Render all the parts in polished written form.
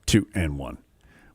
2-1.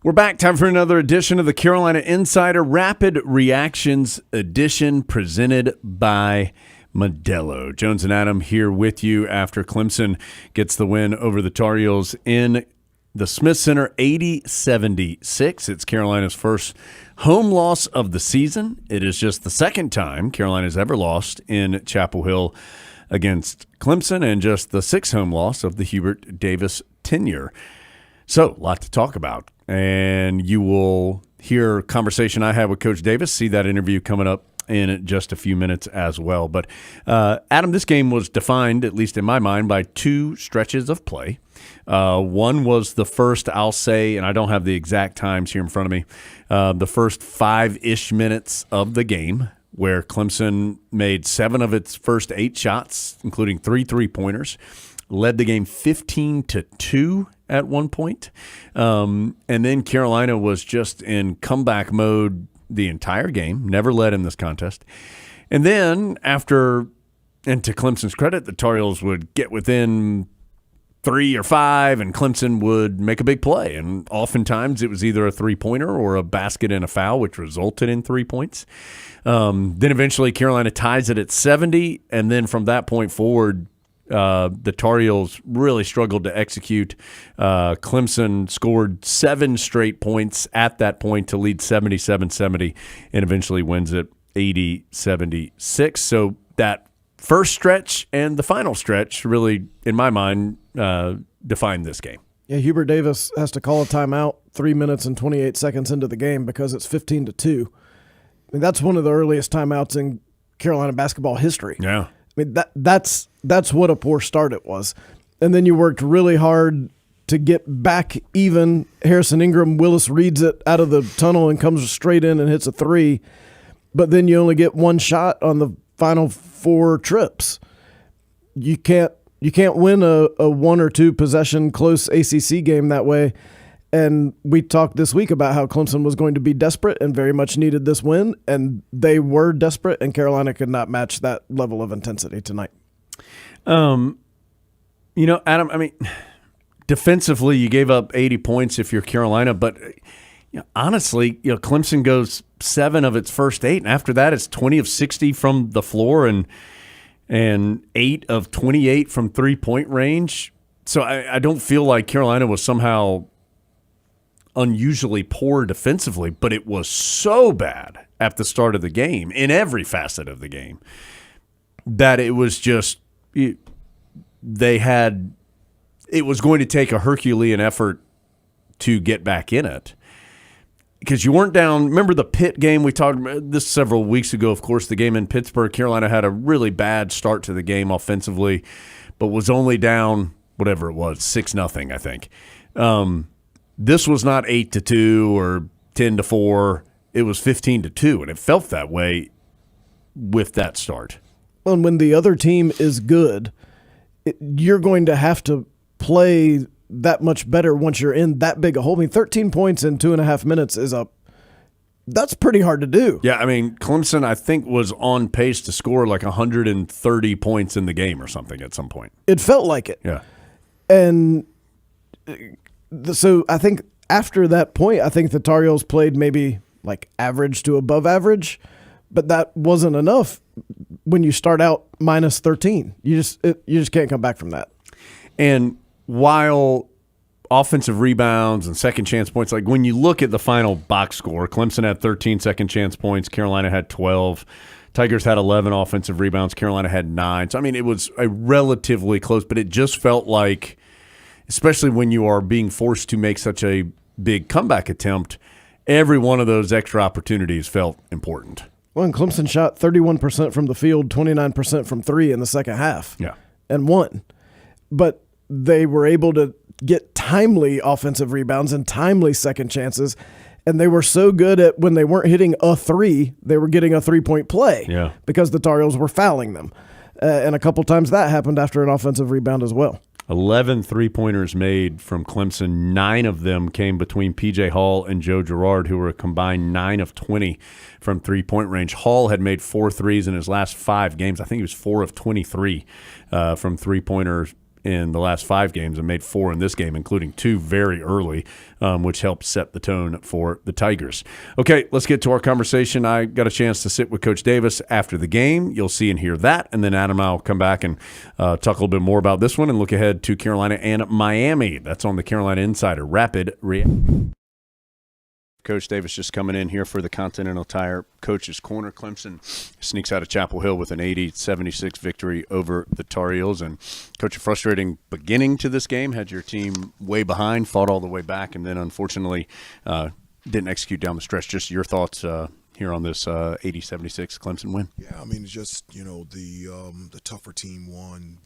We're back. Time for another edition of the Carolina Insider Rapid Reactions Edition presented by Modelo. Jones and Adam here with you after Clemson gets the win over the Tar Heels in the Smith Center, 80-76. It's Carolina's first home loss of the season. It is just the second time Carolina's ever lost in Chapel Hill against Clemson and just the sixth home loss of the Hubert Davis tenure. So, a lot to talk about. And you will hear a conversation I had with Coach Davis, see that interview coming up in just a few minutes as well. But, Adam, this game was defined, at least in my mind, by two stretches of play. One was the first, I'll say, and I don't have the exact times here in front of me, the first 5-ish minutes of the game where Clemson made 7 of its first 8 shots, including 3 3-pointers, led the game 15-2 at one point. And then Carolina was just in comeback mode the entire game, never led in this contest. And then after, and to Clemson's credit, the Tar Heels would get within 3 or 5, and Clemson would make a big play. And oftentimes it was either a 3-pointer or a basket and a foul, which resulted in 3 points. Then eventually Carolina ties it at 70, and then from that point forward, the Tar Heels really struggled to execute. Clemson scored 7 straight points at that point to lead 77-70 and eventually wins it 80-76. So that first stretch and the final stretch really, in my mind, defined this game. Yeah, Hubert Davis has to call a timeout 3 minutes and 28 seconds into the game because it's 15-2. I mean, that's one of the earliest timeouts in Carolina basketball history. Yeah. I mean, that's what a poor start it was. And then you worked really hard to get back even. Harrison Ingram, Willis reads it out of the tunnel and comes straight in and hits a 3. But then you only get one shot on the final 4 trips. You can't win a 1 or 2 possession close ACC game that way. And we talked this week about how Clemson was going to be desperate and very much needed this win, and they were desperate, and Carolina could not match that level of intensity tonight. Adam, I mean, defensively, you gave up 80 points if you're Carolina, but honestly, Clemson goes 7 of its first 8, and after that, it's 20 of 60 from the floor and 8 of 28 from 3-point range. So I don't feel like Carolina was somehow unusually poor defensively, but it was so bad at the start of the game, in every facet of the game, that it was just it was going to take a Herculean effort to get back in it. Because you weren't down. Remember the Pitt game? We talked about this several weeks ago, of course, the game in Pittsburgh. Carolina had a really bad start to the game offensively, but was only down, whatever it was, 6-0, I think. This was not 8-2 or 10-4. It was 15-2, and it felt that way with that start. Well, and when the other team is good, you're going to have to play that much better once you're in that big a hole. I mean, 13 points in 2.5 minutes that's pretty hard to do. Yeah, I mean, Clemson, I think, was on pace to score like 130 points in the game or something at some point. It felt like it. Yeah. And so I think after that point, I think the Tar Heels played maybe like average to above average, but that wasn't enough when you start out minus 13. You just can't come back from that. And while offensive rebounds and second chance points, like when you look at the final box score, Clemson had 13 second chance points, Carolina had 12. Tigers had 11 offensive rebounds, Carolina had 9. So, I mean, it was a relatively close, but it just felt like, especially when you are being forced to make such a big comeback attempt, every one of those extra opportunities felt important. Well, and Clemson shot 31% from the field, 29% from 3 in the second half. Yeah. And won. But they were able to get timely offensive rebounds and timely second chances, and they were so good at when they weren't hitting a 3, they were getting a 3-point play because the Tar Heels were fouling them. And a couple times that happened after an offensive rebound as well. 11 3-pointers made from Clemson. 9 of them came between P.J. Hall and Joe Girard, who were a combined 9 of 20 from three-point range. Hall had made 4 threes in his last 5 games. I think he was 4 of 23 from three-pointers in the last 5 games and made 4 in this game, including 2 very early, which helped set the tone for the Tigers. Okay, let's get to our conversation. I got a chance to sit with Coach Davis after the game. You'll see and hear that, and then Adam and I will come back and talk a little bit more about this one and look ahead to Carolina and Miami. That's on the Carolina Insider Rapid Reaction. Coach Davis just coming in here for the Continental Tire Coach's Corner. Clemson sneaks out of Chapel Hill with an 80-76 victory over the Tar Heels. And, Coach, a frustrating beginning to this game. Had your team way behind, fought all the way back, and then unfortunately didn't execute down the stretch. Just your thoughts here on this 80-76 Clemson win. Yeah, I mean, it's just, the tougher team won.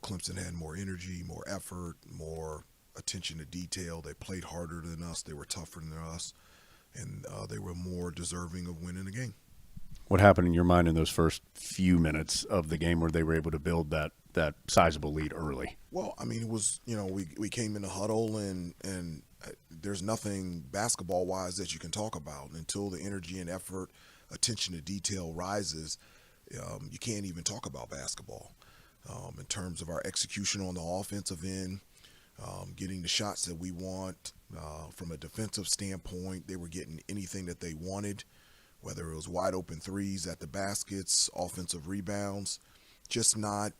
Clemson had more energy, more effort, more attention to detail. They played harder than us. They were tougher than us, and they were more deserving of winning the game. What happened in your mind in those first few minutes of the game where they were able to build that sizable lead early? Well, I mean, it was, we came in the huddle, and there's nothing basketball-wise that you can talk about until the energy and effort, attention to detail rises. You can't even talk about basketball in terms of our execution on the offensive end. Getting the shots that we want. From a defensive standpoint, they were getting anything that they wanted, whether it was wide open threes at the baskets, offensive rebounds, just not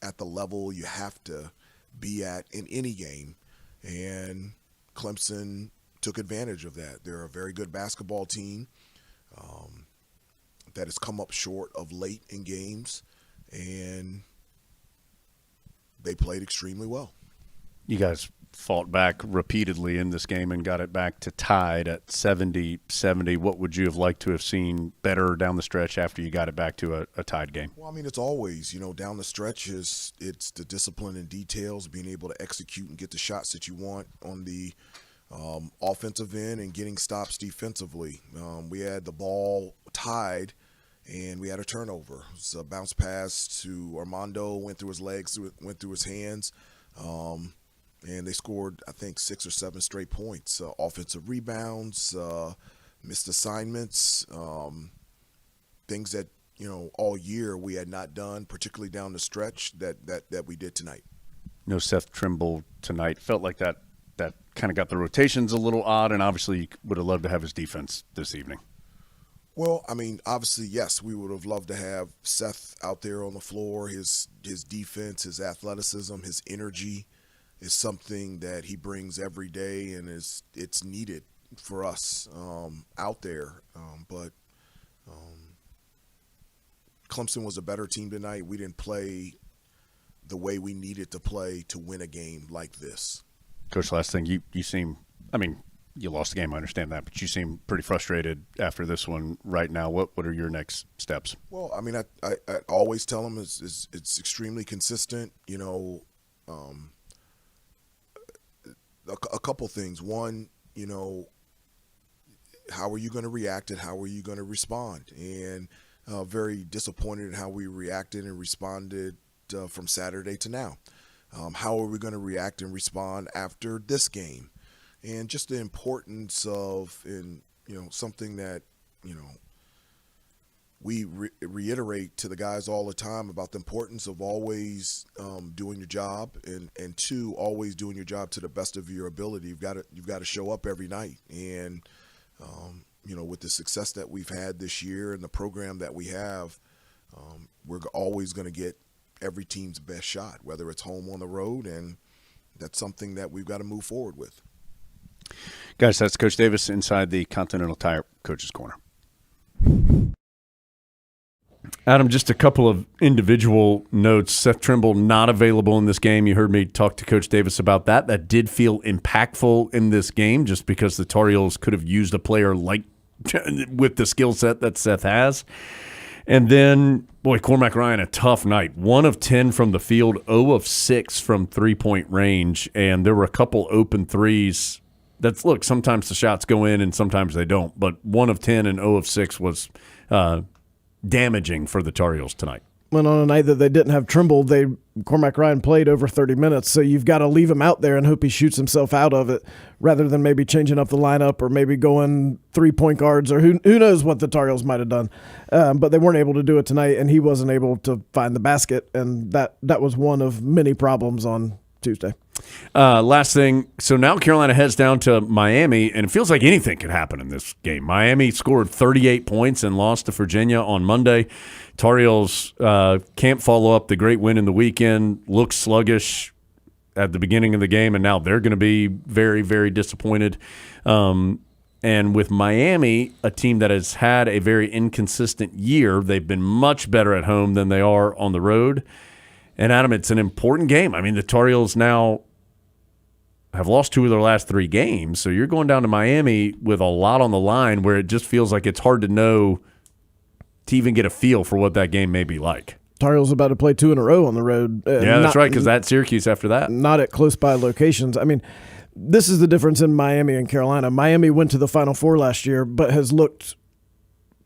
at the level you have to be at in any game. And Clemson took advantage of that. They're a very good basketball team that has come up short of late in games, and they played extremely well. You guys fought back repeatedly in this game and got it back to tied at 70-70. What would you have liked to have seen better down the stretch after you got it back to a tied game? Well, I mean, it's always, down the stretch it's the discipline and details, being able to execute and get the shots that you want on the offensive end and getting stops defensively. We had the ball tied, and we had a turnover. It's a bounce pass to Armando, went through his legs, went through his hands. And they scored, I think, 6 or 7 straight points. Offensive rebounds, missed assignments, things that, all year we had not done, particularly down the stretch, that we did tonight. No Seth Trimble tonight. Felt like that kind of got the rotations a little odd, and obviously you would have loved to have his defense this evening. Well, I mean, obviously, yes, we would have loved to have Seth out there on the floor. His defense, his athleticism, his energy is something that he brings every day, and it's needed for us out there. But Clemson was a better team tonight. We didn't play the way we needed to play to win a game like this. Coach, last thing, you seem – I mean, you lost the game, I understand that, but you seem pretty frustrated after this one right now. What are your next steps? Well, I mean, I always tell them it's extremely consistent, a couple things. One, how are you going to react and how are you going to respond? And very disappointed in how we reacted and responded from Saturday to now. How are we going to react and respond after this game? And just the importance of, something that, we reiterate to the guys all the time about the importance of always doing your job, and 2, always doing your job to the best of your ability. You've got to show up every night, and with the success that we've had this year and the program that we have, we're always going to get every team's best shot, whether it's home on the road, and that's something that we've got to move forward with. Guys, that's Coach Davis inside the Continental Tire Coach's Corner. Adam, just a couple of individual notes. Seth Trimble not available in this game. You heard me talk to Coach Davis about that. That did feel impactful in this game just because the Tar Heels could have used a player like with the skill set that Seth has. And then, Cormac Ryan, a tough night. 1 of 10 from the field, 0 of 6 from three-point range, and there were a couple open threes. Look, sometimes the shots go in and sometimes they don't, but 1 of 10 and 0 of 6 was damaging for the Tar Heels tonight. when on a night that they didn't have Trimble, Cormac Ryan played over 30 minutes. So you've got to leave him out there and hope he shoots himself out of it rather than maybe changing up the lineup or maybe going 3-point guards or who knows what the Tar Heels might have done. But they weren't able to do it tonight, and he wasn't able to find the basket, and that was one of many problems on Tuesday. Last thing, so now Carolina heads down to Miami, and it feels like anything could happen in this game. Miami scored 38 points and lost to Virginia on Monday. Tar Heels can't follow up the great win in the weekend, looked sluggish at the beginning of the game, and now they're going to be very, very disappointed. And with Miami, a team that has had a very inconsistent year, they've been much better at home than they are on the road. And, Adam, it's an important game. I mean, the Tar Heels now have lost 2 of their last 3 games, so you're going down to Miami with a lot on the line where it just feels like it's hard to know to even get a feel for what that game may be like. Tar Heels about to play 2 in a row on the road. Yeah, that's right, because that's Syracuse after that. Not at close-by locations. I mean, this is the difference in Miami and Carolina. Miami went to the Final Four last year but has looked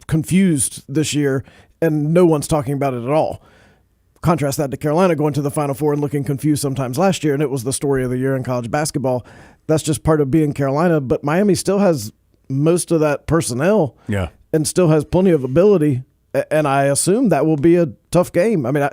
confused this year, and no one's talking about it at all. Contrast that to Carolina going to the Final Four and looking confused sometimes last year, and it was the story of the year in college basketball. That's just part of being Carolina, but Miami still has most of that personnel and still has plenty of ability, and I assume that will be a tough game. I mean,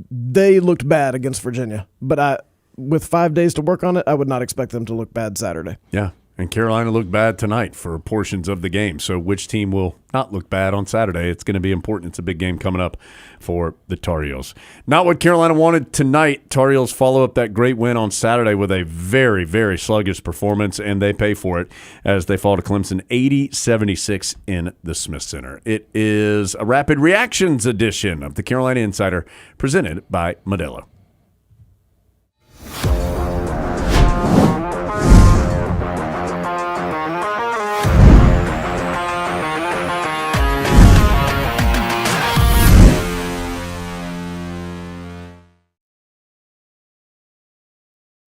they looked bad against Virginia, but with 5 days to work on it, I would not expect them to look bad Saturday. Yeah, and Carolina looked bad tonight for portions of the game. So which team will not look bad on Saturday? It's going to be important. It's a big game coming up for the Tar Heels. Not what Carolina wanted tonight. Tar Heels follow up that great win on Saturday with a very, very sluggish performance, and they pay for it as they fall to Clemson 80-76 in the Smith Center. It is a rapid reactions edition of the Carolina Insider presented by Modelo.